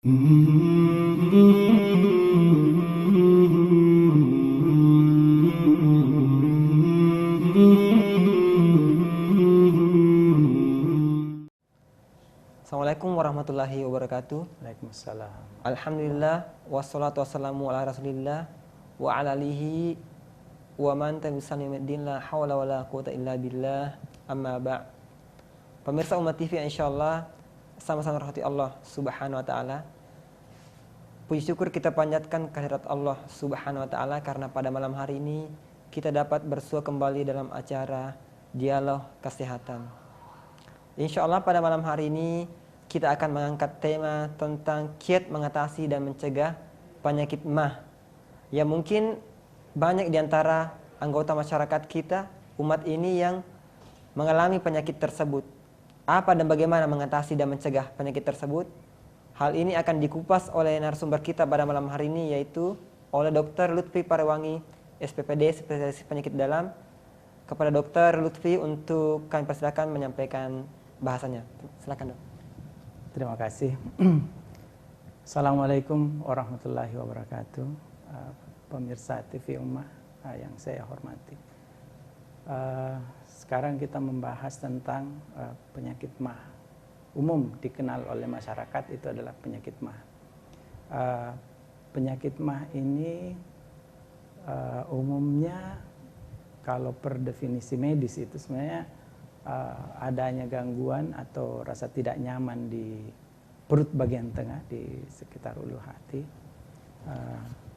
Assalamualaikum warahmatullahi wabarakatuh. Waalaikumsalam. Alhamdulillah wassalatu wassalamu ala Rasulillah wa ala alihi wa man tabi'ahum bi'ihsan la haula wala quwwata illa billah. Amma ba'. Pemirsa Umat TV, insyaallah sama-sama rahmati Allah Subhanahu wa taala. Puji syukur kita panjatkan kehadirat Allah Subhanahu wa taala karena pada malam hari ini kita dapat bersua kembali dalam acara Dialog Kesehatan. Insyaallah pada malam hari ini kita akan mengangkat tema tentang kiat mengatasi dan mencegah penyakit MAH yang mungkin banyak di antara anggota masyarakat kita, umat ini yang mengalami penyakit tersebut. Apa dan bagaimana mengatasi dan mencegah penyakit tersebut? Hal ini akan dikupas oleh narasumber kita pada malam hari ini, yaitu oleh Dr. Lutfi Parewangi, SPPD, spesialis penyakit dalam. Kepada Dr. Lutfi untuk kami persilakan menyampaikan bahasanya. Silakan, Dok. Terima kasih. Assalamualaikum warahmatullahi wabarakatuh. Pemirsa TV Ummah yang saya hormati. Sekarang kita membahas tentang penyakit MAH. Umum dikenal oleh masyarakat itu adalah penyakit MAH. Penyakit MAH ini umumnya kalau per definisi medis itu sebenarnya adanya gangguan atau rasa tidak nyaman di perut bagian tengah di sekitar ulu hati,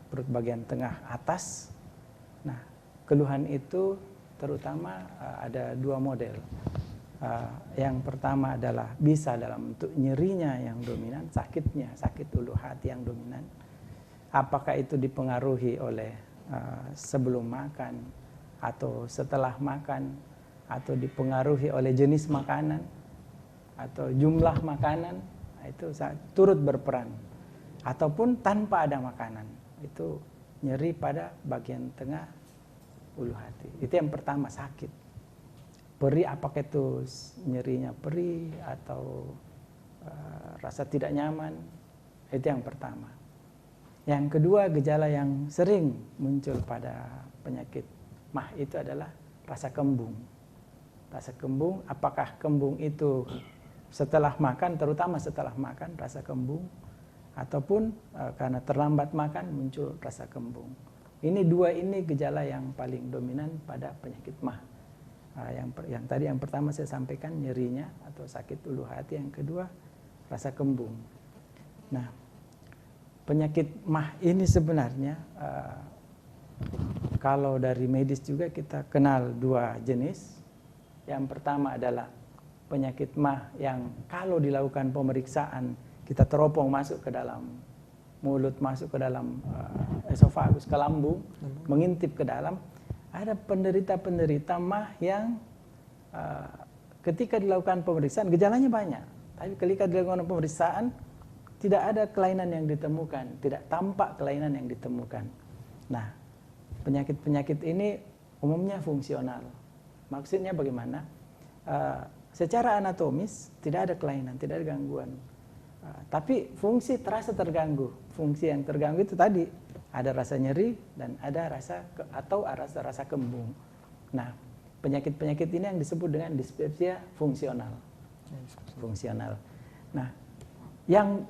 perut bagian tengah atas. Nah, keluhan itu terutama ada dua model. Yang pertama adalah bisa dalam bentuk nyerinya yang dominan, sakit ulu hati yang dominan. Apakah itu dipengaruhi oleh sebelum makan atau setelah makan, atau dipengaruhi oleh jenis makanan atau jumlah makanan, itu turut berperan. Ataupun tanpa ada makanan, itu nyeri pada bagian tengah ulu hati. Itu yang pertama, sakit. Perih, apakah itu nyerinya perih atau rasa tidak nyaman, itu yang pertama. Yang kedua, gejala yang sering muncul pada penyakit MAH itu adalah rasa kembung. Rasa kembung, apakah kembung itu setelah makan, terutama setelah makan rasa kembung, ataupun karena terlambat makan muncul rasa kembung. Ini dua ini gejala yang paling dominan pada penyakit MAH. Yang tadi yang pertama saya sampaikan nyerinya atau sakit ulu hati, yang kedua rasa kembung. Nah, penyakit MAH ini sebenarnya kalau dari medis juga kita kenal dua jenis. Yang pertama adalah penyakit MAH yang kalau dilakukan pemeriksaan kita teropong masuk ke dalam mulut, masuk ke dalam esofagus, ke lambung, mengintip ke dalam. Ada penderita-penderita MAH yang ketika dilakukan pemeriksaan gejalanya banyak, tapi ketika dilakukan pemeriksaan tidak ada kelainan yang ditemukan, tidak tampak kelainan yang ditemukan. Nah, penyakit-penyakit ini umumnya fungsional. Maksudnya bagaimana? Secara anatomis tidak ada kelainan, tidak ada gangguan. Tapi fungsi terasa terganggu. Fungsi yang terganggu itu tadi ada rasa nyeri dan ada rasa kembung. Nah, penyakit-penyakit ini yang disebut dengan dispepsia fungsional. Fungsional. Nah, yang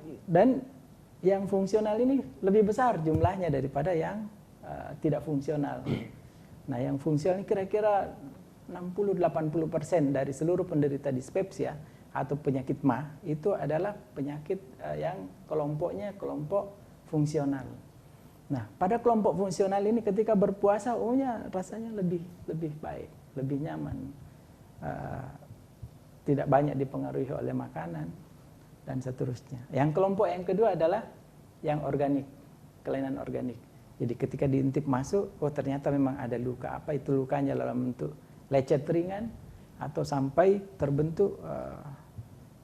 fungsional ini lebih besar jumlahnya daripada yang tidak fungsional. Nah, yang fungsional ini kira-kira 60-80% dari seluruh penderita dispepsia atau penyakit MAH itu adalah penyakit yang kelompoknya kelompok fungsional. Nah, pada kelompok fungsional ini ketika berpuasa umumnya rasanya lebih baik, lebih nyaman, tidak banyak dipengaruhi oleh makanan dan seterusnya. Yang kelompok yang kedua adalah yang organik, kelainan organik. Jadi ketika diintip masuk, oh ternyata memang ada luka. Apa itu lukanya? Dalam bentuk lecet ringan atau sampai terbentuk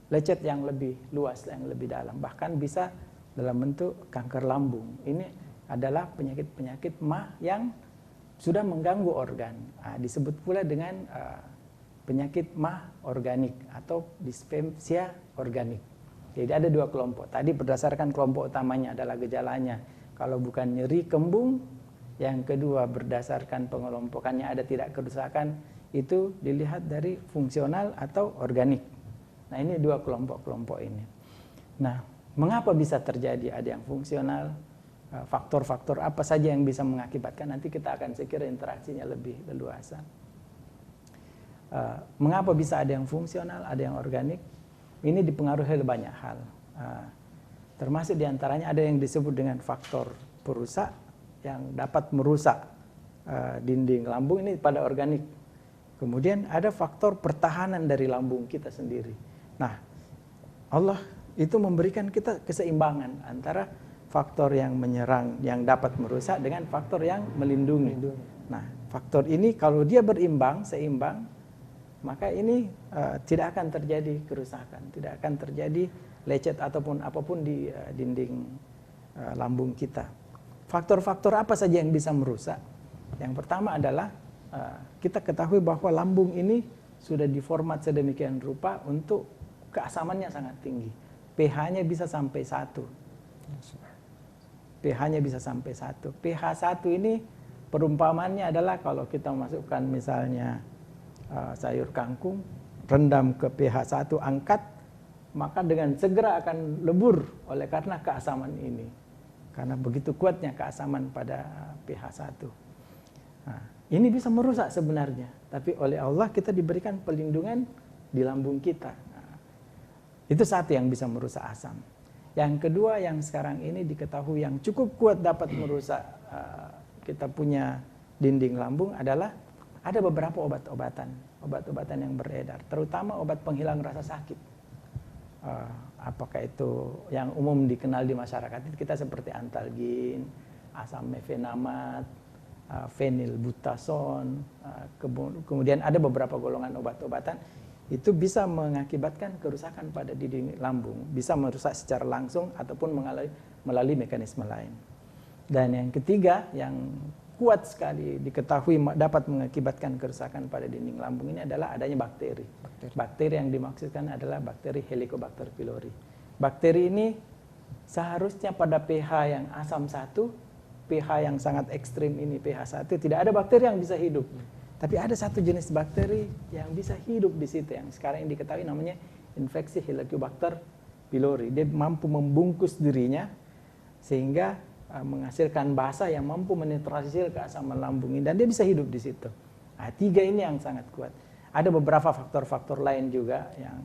lecet yang lebih luas, yang lebih dalam. Bahkan bisa dalam bentuk kanker lambung. Ini adalah penyakit-penyakit MAH yang sudah mengganggu organ. Disebut pula dengan penyakit MAH organik atau dispepsia organik. Jadi ada dua kelompok. Tadi berdasarkan kelompok utamanya adalah gejalanya. Kalau bukan nyeri kembung, yang kedua berdasarkan pengelompokannya ada tidak kerusakan, itu dilihat dari fungsional atau organik. Nah ini dua kelompok-kelompok ini. Nah mengapa bisa terjadi ada yang fungsional, faktor-faktor apa saja yang bisa mengakibatkan, nanti kita akan sekira interaksinya lebih leluasa. Mengapa bisa ada yang fungsional, ada yang organik? Ini dipengaruhi oleh banyak hal. Termasuk diantaranya ada yang disebut dengan faktor perusak yang dapat merusak dinding lambung, ini pada organik. Kemudian ada faktor pertahanan dari lambung kita sendiri. Nah, Allah itu memberikan kita keseimbangan antara faktor yang menyerang, yang dapat merusak dengan faktor yang melindungi. Nah, faktor ini kalau dia berimbang, seimbang, maka ini tidak akan terjadi kerusakan, tidak akan terjadi lecet ataupun apapun di dinding lambung kita. Faktor-faktor apa saja yang bisa merusak? Yang pertama adalah kita ketahui bahwa lambung ini sudah diformat sedemikian rupa untuk keasamannya sangat tinggi. pH-nya bisa sampai 1. pH-nya bisa sampai 1. pH 1 ini perumpamannya adalah kalau kita masukkan misalnya sayur kangkung, rendam ke pH 1, angkat, maka dengan segera akan lebur oleh karena keasaman ini. Karena begitu kuatnya keasaman pada pH 1. Nah, ini bisa merusak sebenarnya, tapi oleh Allah kita diberikan pelindungan di lambung kita. Nah, itu satu yang bisa merusak asam. Yang kedua yang sekarang ini diketahui yang cukup kuat dapat merusak kita punya dinding lambung adalah ada beberapa obat-obatan yang beredar, terutama obat penghilang rasa sakit. Apakah itu yang umum dikenal di masyarakat kita seperti antalgin, asam mefenamat, fenilbutason, kemudian ada beberapa golongan obat-obatan itu bisa mengakibatkan kerusakan pada dinding lambung, bisa merusak secara langsung ataupun melalui mekanisme lain. Dan yang ketiga yang kuat sekali diketahui dapat mengakibatkan kerusakan pada dinding lambung ini adalah adanya bakteri. Bakteri yang dimaksudkan adalah bakteri Helicobacter pylori. Bakteri ini seharusnya pada pH yang asam 1, pH yang sangat ekstrim ini pH 1, tidak ada bakteri yang bisa hidup. Tapi ada satu jenis bakteri yang bisa hidup di situ yang sekarang ini diketahui namanya infeksi Helicobacter pylori. Dia mampu membungkus dirinya sehingga menghasilkan basa yang mampu menetralisir keasaman lambung ini dan dia bisa hidup di situ. Nah, 3 ini yang sangat kuat. Ada beberapa faktor-faktor lain juga yang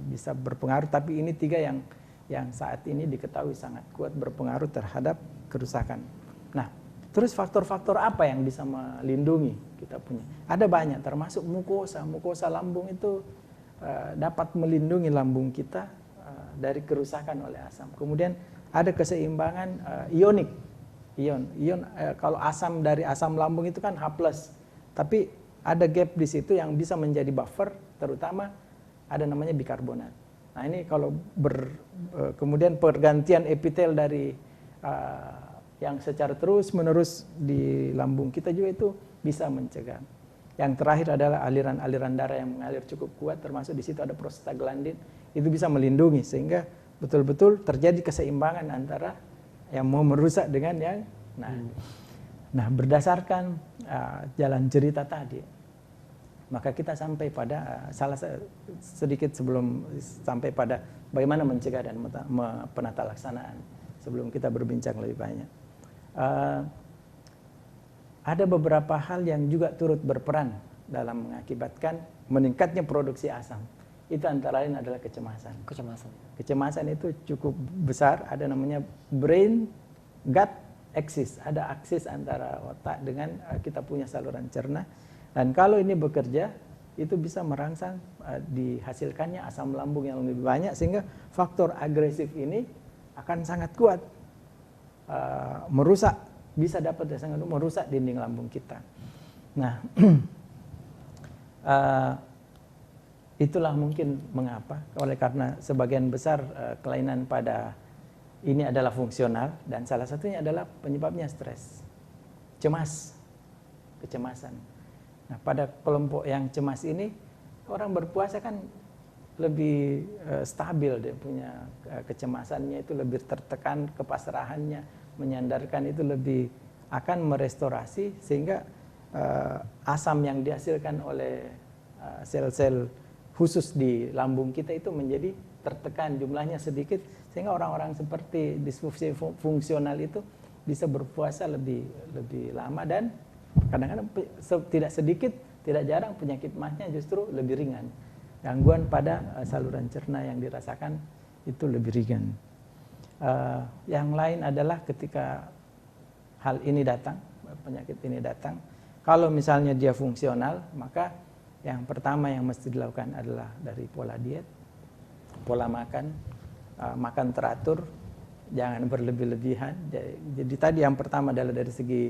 bisa berpengaruh, tapi ini 3 yang saat ini diketahui sangat kuat berpengaruh terhadap kerusakan. Nah, terus faktor-faktor apa yang bisa melindungi kita punya? Ada banyak, termasuk mukosa lambung itu dapat melindungi lambung kita dari kerusakan oleh asam. Kemudian ada keseimbangan ionik. Kalau asam dari asam lambung itu kan H+, tapi ada gap di situ yang bisa menjadi buffer, terutama ada namanya bikarbonat. Nah ini kalau kemudian pergantian epitel dari yang secara terus-menerus di lambung kita juga itu bisa mencegah. Yang terakhir adalah aliran-aliran darah yang mengalir cukup kuat, termasuk di situ ada prostaglandin, itu bisa melindungi sehingga betul-betul terjadi keseimbangan antara yang mau merusak dengan yang nah berdasarkan jalan cerita tadi, maka kita sampai pada sedikit sebelum sampai pada bagaimana mencegah dan penata laksanaan sebelum kita berbincang lebih banyak. Ada beberapa hal yang juga turut berperan dalam mengakibatkan meningkatnya produksi asam. Itu antara lain adalah kecemasan. Kecemasan itu cukup besar, ada namanya brain gut axis, ada aksis antara otak dengan kita punya saluran cerna. Dan kalau ini bekerja, itu bisa merangsang dihasilkannya asam lambung yang lebih banyak sehingga faktor agresif ini akan sangat kuat merusak, bisa dapat sangat merusak dinding lambung kita. Nah, itulah mungkin mengapa, oleh karena sebagian besar kelainan pada ini adalah fungsional dan salah satunya adalah penyebabnya stres, kecemasan. Nah, pada kelompok yang cemas ini orang berpuasa kan lebih stabil, dia punya kecemasannya itu lebih tertekan, kepasrahannya, menyandarkan itu lebih akan merestorasi sehingga asam yang dihasilkan oleh sel-sel khusus di lambung kita itu menjadi tertekan, jumlahnya sedikit, sehingga orang-orang seperti disfungsi fungsional itu bisa berpuasa lebih lama, dan kadang-kadang tidak sedikit, tidak jarang penyakit MAH-nya justru lebih ringan. Gangguan pada saluran cerna yang dirasakan itu lebih ringan. Yang lain adalah ketika hal ini datang, penyakit ini datang, kalau misalnya dia fungsional, maka yang pertama yang mesti dilakukan adalah dari pola diet, pola makan, makan teratur, jangan berlebih-lebihan. Jadi tadi yang pertama adalah dari segi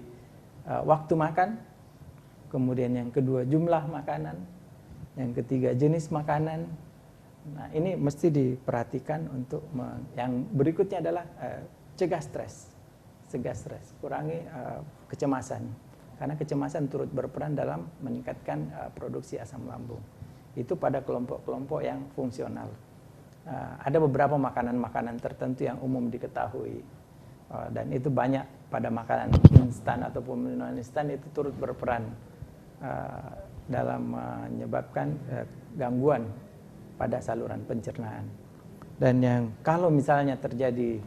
waktu makan, kemudian yang kedua jumlah makanan, yang ketiga jenis makanan. Nah, ini mesti diperhatikan untuk yang berikutnya adalah cegah stres, kurangi kecemasan. Karena kecemasan turut berperan dalam meningkatkan produksi asam lambung. Itu pada kelompok-kelompok yang fungsional. Ada beberapa makanan-makanan tertentu yang umum diketahui, dan itu banyak pada makanan instan ataupun minuman instan itu turut berperan dalam menyebabkan gangguan pada saluran pencernaan. Dan yang kalau misalnya terjadi,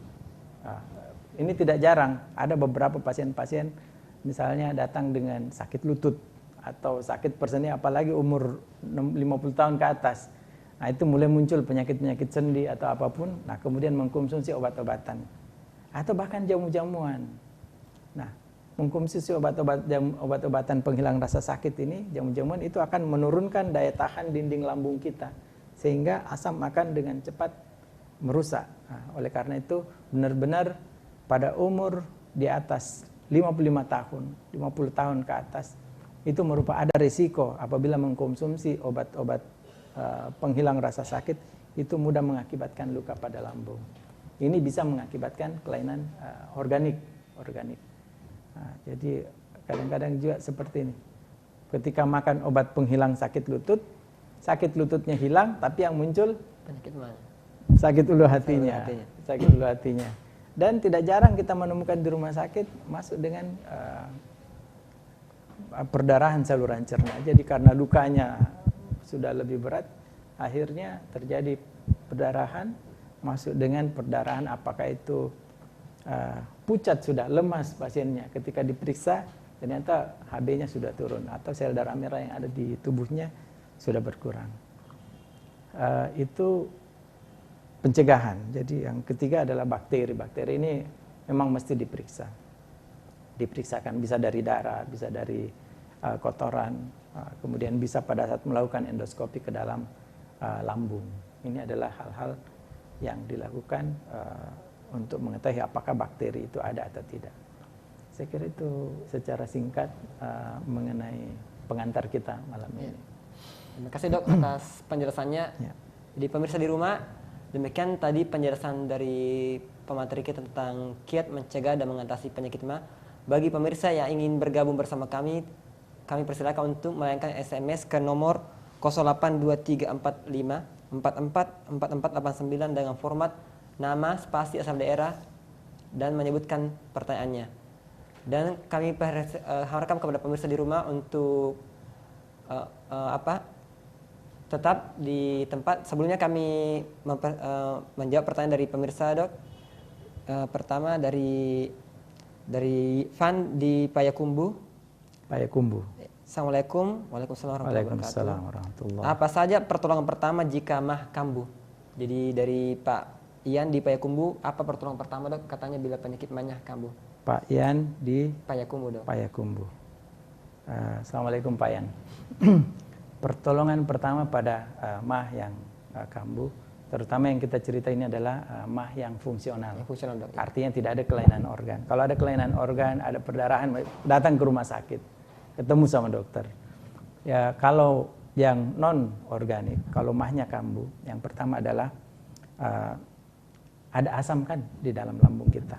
ini tidak jarang, ada beberapa pasien-pasien misalnya datang dengan sakit lutut atau sakit persendi, apalagi umur 50 tahun ke atas. Nah, itu mulai muncul penyakit-penyakit sendi atau apapun. Nah, kemudian mengkonsumsi obat-obatan atau bahkan jamu-jamuan. Nah, mengkonsumsi obat-obatan penghilang rasa sakit ini, jamu-jamuan itu akan menurunkan daya tahan dinding lambung kita, sehingga asam akan dengan cepat merusak. Nah, oleh karena itu benar-benar pada umur di atas 55 tahun, 50 tahun ke atas, itu merupakan ada risiko apabila mengkonsumsi obat-obat penghilang rasa sakit, itu mudah mengakibatkan luka pada lambung. Ini bisa mengakibatkan kelainan organik. Nah, jadi kadang-kadang juga seperti ini. Ketika makan obat penghilang sakit lututnya hilang, tapi yang muncul penyakit mana? Sakit ulu hatinya. Dan tidak jarang kita menemukan di rumah sakit masuk dengan perdarahan saluran cerna. Jadi karena lukanya sudah lebih berat, akhirnya terjadi perdarahan, masuk dengan perdarahan, apakah itu pucat, sudah lemas pasiennya. Ketika diperiksa ternyata HB-nya sudah turun atau sel darah merah yang ada di tubuhnya sudah berkurang. Itu pencegahan. Jadi yang ketiga adalah bakteri. Bakteri ini memang mesti diperiksa. Diperiksakan bisa dari darah, bisa dari kotoran, kemudian bisa pada saat melakukan endoskopi ke dalam lambung. Ini adalah hal-hal yang dilakukan untuk mengetahui apakah bakteri itu ada atau tidak. Saya kira itu secara singkat mengenai pengantar kita malam ini. Terima kasih dok atas penjelasannya. Jadi pemirsa di rumah, demikian tadi penjelasan dari pemateri kita tentang kiat mencegah dan mengatasi penyakit MAH. Bagi pemirsa yang ingin bergabung bersama kami persilakan untuk melayangkan SMS ke nomor 082345444489 dengan format nama, spasi, asal daerah, dan menyebutkan pertanyaannya. Dan kami harapkan kepada pemirsa di rumah untuk tetap di tempat. Sebelumnya kami menjawab pertanyaan dari pemirsa dok. Pertama dari Van di Payakumbuh. Assalamualaikum. Waalaikumsalam warahmatullahi wabarakatuh. Apa saja pertolongan pertama jika MAH kambuh? Jadi dari Pak Ian di Payakumbuh, apa pertolongan pertama dok? Katanya bila penyakit MAH kambuh. Pak Ian di Payakumbuh dok. Assalamualaikum Pak Ian. Pertolongan pertama pada MAH yang kambuh, terutama yang kita cerita ini adalah MAH yang fungsional. Dok. Artinya tidak ada kelainan organ. Kalau ada kelainan organ, ada perdarahan, datang ke rumah sakit, ketemu sama dokter. Ya, kalau yang non organik, kalau MAH-nya kambuh, yang pertama adalah ada asam kan di dalam lambung kita.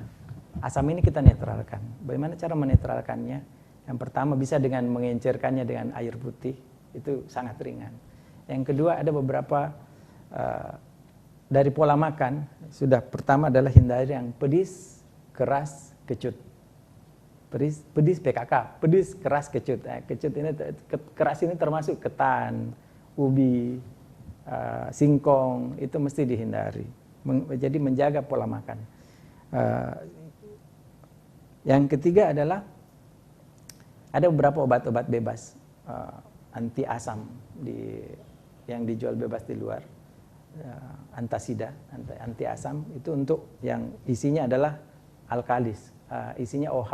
Asam ini kita netralkan. Bagaimana cara menetralkannya? Yang pertama bisa dengan mengencerkannya dengan air putih. Itu sangat ringan. Yang kedua ada beberapa dari pola makan, sudah pertama adalah hindari yang pedis, keras, kecut. Pedis PKK, pedis, keras, kecut. Kecut ini, keras ini termasuk ketan, ubi, singkong, itu mesti dihindari. Jadi menjaga pola makan. Yang ketiga adalah ada beberapa obat-obat bebas anti asam yang dijual bebas di luar, antasida, anti asam, itu untuk yang isinya adalah alkalis, isinya OH,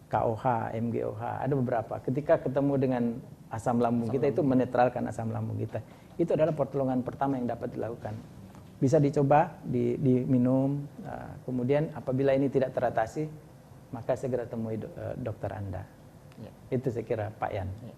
KOH, MgOH, ada beberapa. Ketika ketemu dengan asam lambung kita, itu menetralkan asam lambung kita. Itu adalah pertolongan pertama yang dapat dilakukan. Bisa dicoba, diminum, kemudian apabila ini tidak teratasi, maka segera temui dokter Anda. Ya. Itu saya kira Pak Yan. Ya.